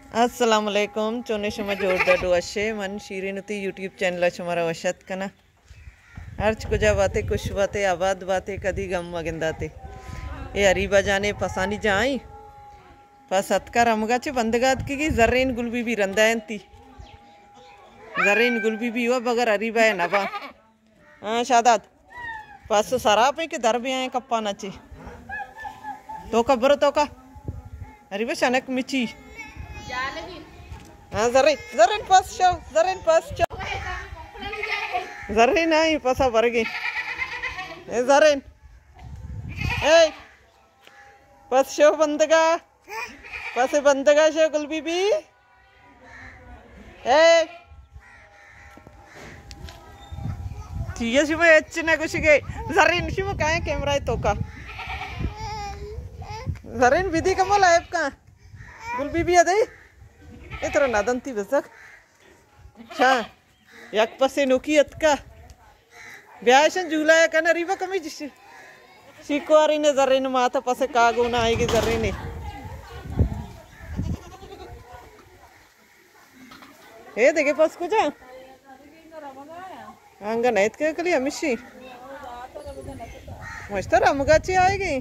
अस्सलामुअलैकुम चोने शुमा जोरदार दुआशे मन शीरीनुती यूट्यूब चैनल शुमारा वशत कना अर्च कुजा बातें कुछ बातें आबाद बातें कदी गम वगिंदाते ये अरीबा जाने पसानी जाई पस अतकार अमगाचे बंदगात की जर्रेन गुलबी भी रंदायंती जर्रेन गुलबी भी हुआ बगर अरीबा है नबा हाँ शादात पस सरापे के दर भी आए कप्पा नचे तो का बरो तो का अरीबा शनक मिची हाँ जर्रेन पास शो जर्रेन आई पसा बरगे ए जर्रेन ए पस शो बंदगा पसे बंदगा शो गुलबी भी ए ठीक है शुभ अच्छे कुछ गए जर्रेन शुभ कहाँ कैमरा है तो का जर्रेन विधि कमल है का गुलबी भी अदे इतना नादंती बसक अच्छा यक पसे नोकी अतका ब्याशन झूला है कना रीवा कमी जिस शिकवारी ने जर्रेन माथा पसे कागो ना आएगी जर्रेन ने ये देखे पास कुछ आंगा नहीं तो कली हमेशी मस्तर अमगाची आएगी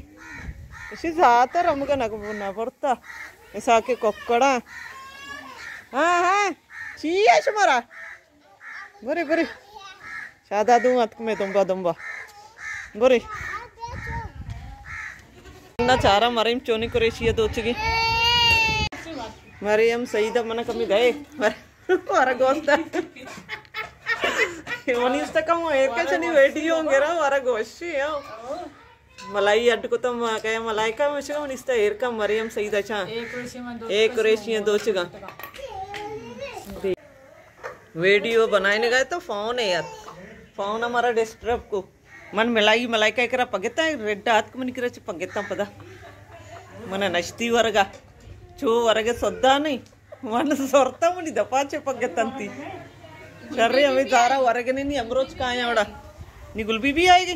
इसी ज़्यादा अमगा ना पड़ता ऐसा के कोकड़ा हाँ हाँ चाहिए शुमारा बुरी बुरी शादा दूँ अतक में दुम्बा बुरी ना चारा मरीम चोनी कुरेशिया दो चुकी मरीम सईदा मना कमी गए मारा गोश्त मनीष तक हम एक चनी वेटी होंगे ना मारा गोश्त है मलाई अड्ड को तो क्या मलाई का मुझे मनीष तक एर का मरीम सईदा चा एक कुरेशिया दो चुका वीडियो बनाने गए तो फोन है यार फोन हमारा डिस्टर्ब को मन मलाई का एकरा पगेता है रेड हाथ को मन किरा पगेता पदा मन नश्ती वरगा चो वरगे सोद्दा नहीं मन सोरता मनी दपाचे पगेतंती शर्रे हमें जारा वरगे नहीं अमरोज का आया बड़ा नी गुलबी भी आएगी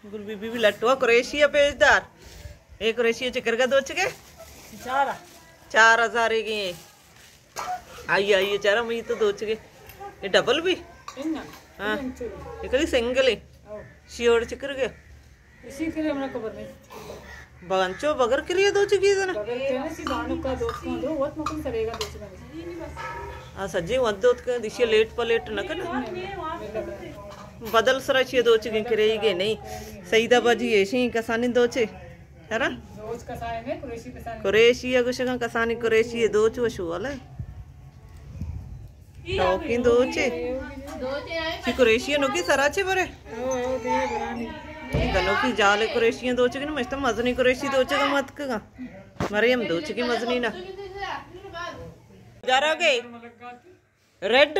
गुलबी भी लट्टुआ क्रोएशिया पेजदार एक क्रोएशिया चक्कर का दो चके 4,000 की आइए चारा मैं तो दो चके ये डबल भी हाँ ये कभी सिंगल है शियोड़ चक्कर के इसी के लिए हमने खबर नहीं बांचो बगर के लिए दो चुकी है ना बगर के ना सी दानों का दोस्त को दो वत मकुन सरेगा दो चुका हाँ सज्जे वत दोस्त का दिशा लेट पलेट न करना बदल सरा चाहिए दो चुकी करेगी नहीं सईदा बाजी ऐसी कसानी दो चे है ना दोस्त कसाने में कुरेशी कसाने कुरेशिया कुछ का कसानी कुरेशिया दो चु शो वाला शौकीन दो चे ची कुरेशिया नो की सराचे बरे गनो की जाले कुरेशिया दो चे कि मस्त मजनी कुरेशी दो चे का मत का मरियम दो चे की मजनी ना जा रहे रेड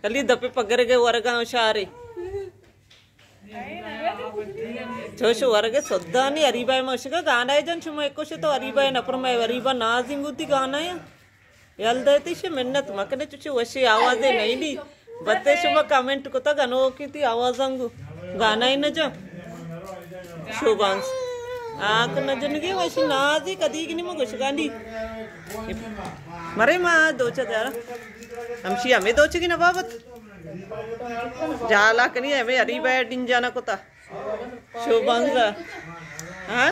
कली दपे पगर के वरगा शारे जोशो वरगे सोद्दानी अरीबाय मशगा गाना है जन शुमा एको से तो अरीबाय नपर में अरीबा नाजिंगुती गाना है यल्दती से मिन्नत मकने चुचे वशी आवाज़े नहीं दी बत्ते शुमा कमेंट को तो गनो की थी आवाज़ंगु गाना ही न जो शोभांस आँख न जनगी वशी नाजी कदी की नहीं मुझे गांडी मरे माँ दो चार हमशी हमें दो चुकी ना बाबत जाला कनी हमें हरी बैठ दिन जाना को था शोभांस हाँ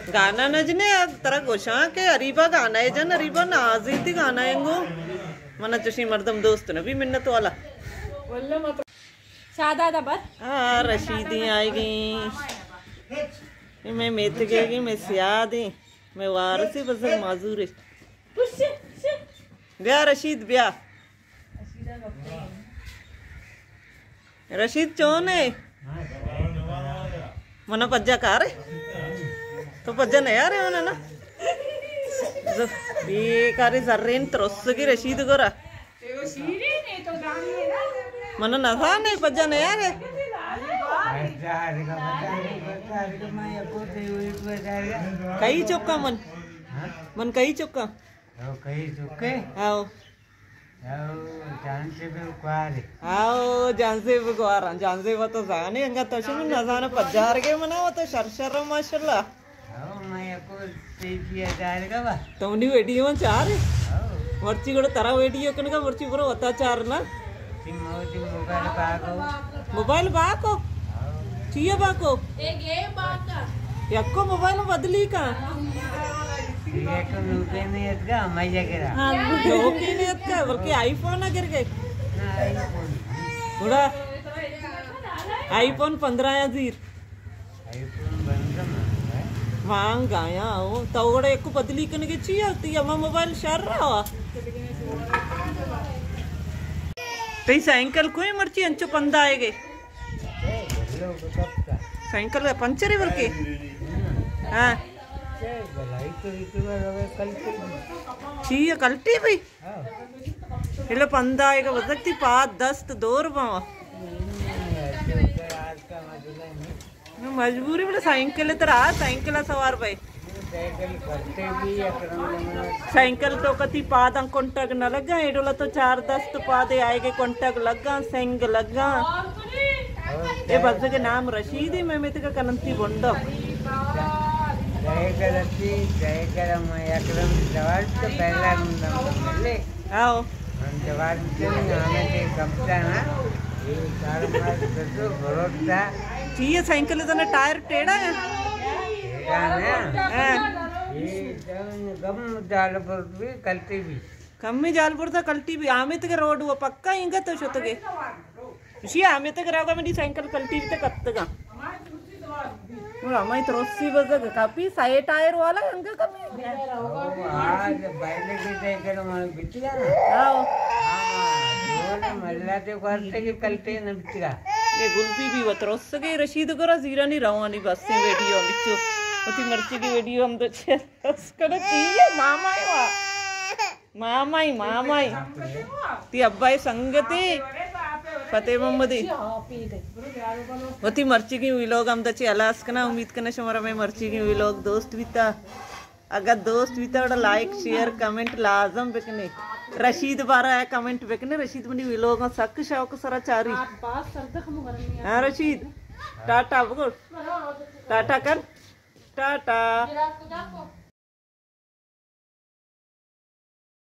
गाना नजने तरह गोशा के अरीबा गाना है जन अरीबा नाजी थी गाना है गो मना चुशी मर्दम दोस्त ने भी मिन्नत वाला शादा दबर हाँ रशीदी आएगी मैं मेथ गएगी मैं सियाद ही मैं वारसी बस माजूर है ब्याह रशीद ब्याह रशीद चौन है मना पज्जा कार है तो पज्जा नहीं आ रहे हो ना ये कारी जर्रेन त्रोस की रशीद गोरा मना नज़ा नहीं पज्जा नहीं आ रहे कई चौका मन कई चौका कहीं चुके आओ जान से भी कुआरे आओ जान से भी कुआरा जान से वो तो जाने अंगा तो शुरू ना जाने पज्जार के मना वो तो शर्शर माशाल्लाह मैं को 23,000 का बा तुमनी वीडियो में चार मर्ची को तरा वीडियो कनका मर्ची पूरा होता चार ना मोबाइल बागो मोबाइल बाको चाहिए बाको यक्को मोबाइल बदली का ये को नुके नहीं अटका मैया करा लोकी ने का बल्कि आईफोन अगर के ना आईफोन थोड़ा आईफोन 15,000 आईफोन बंद मांग आया वो तवड़ा एक बदली करने की चाहिए होती है मैं मोबाइल शर रहा हुआ कई साइकिल कोई मर्ची अंचो पंदा आएगे साइकिल पंचर है बल्कि हाँ चाहिए कल्टी भी हेलो पंदा आएगा बदकती 5-10 तो 2 रुपये मजबूरी बोले साइकिल तरह साइकिल सवार भाई साइकिल तो कति पाद कोंटग न लगा एडोला तो 4-10 तो पादे आएगे कोंटग लगा सेंग लगा ये बस के नाम रशीद है मैं तो कनंती बोंडो आओ चाहिए साइकिल टायर टेढ़ा है कम्मी जालपुर था कल्टी भी आमित के रोड वो पक्का इंगा तो शोतगे उसी आमित के रागा मेरी साइकिल कल्टी भी तो कत्तगा हमारी त्रोसी बजा काफी साइड टायर वाला अंगा कमी आज बैले की साइकिल में बिचगा आओ मल्ला ते करते की कल्टे न बिचगा ये गुलपी भी वत्रोस के रशीद करा जीरा नहीं रवानी बस से वीडियो बिचो उती मर्ची की वीडियो हम तो चेस करे तीये मामाई ती अब्बाई संगति फतेह मोहम्मदी उती मर्ची की व्लॉग हम तो चलास कना उम्मीद करना शमरा में मर्ची की व्लॉग दोस्त बीता अगर दोस्त बीता बड़ा like share comment लाजम bakanae Rashid बारा है comment bakanae Rashid money vlog में सक शौक सरा चारी हाँ रशीद टाटा बगो टाटा कर टाटा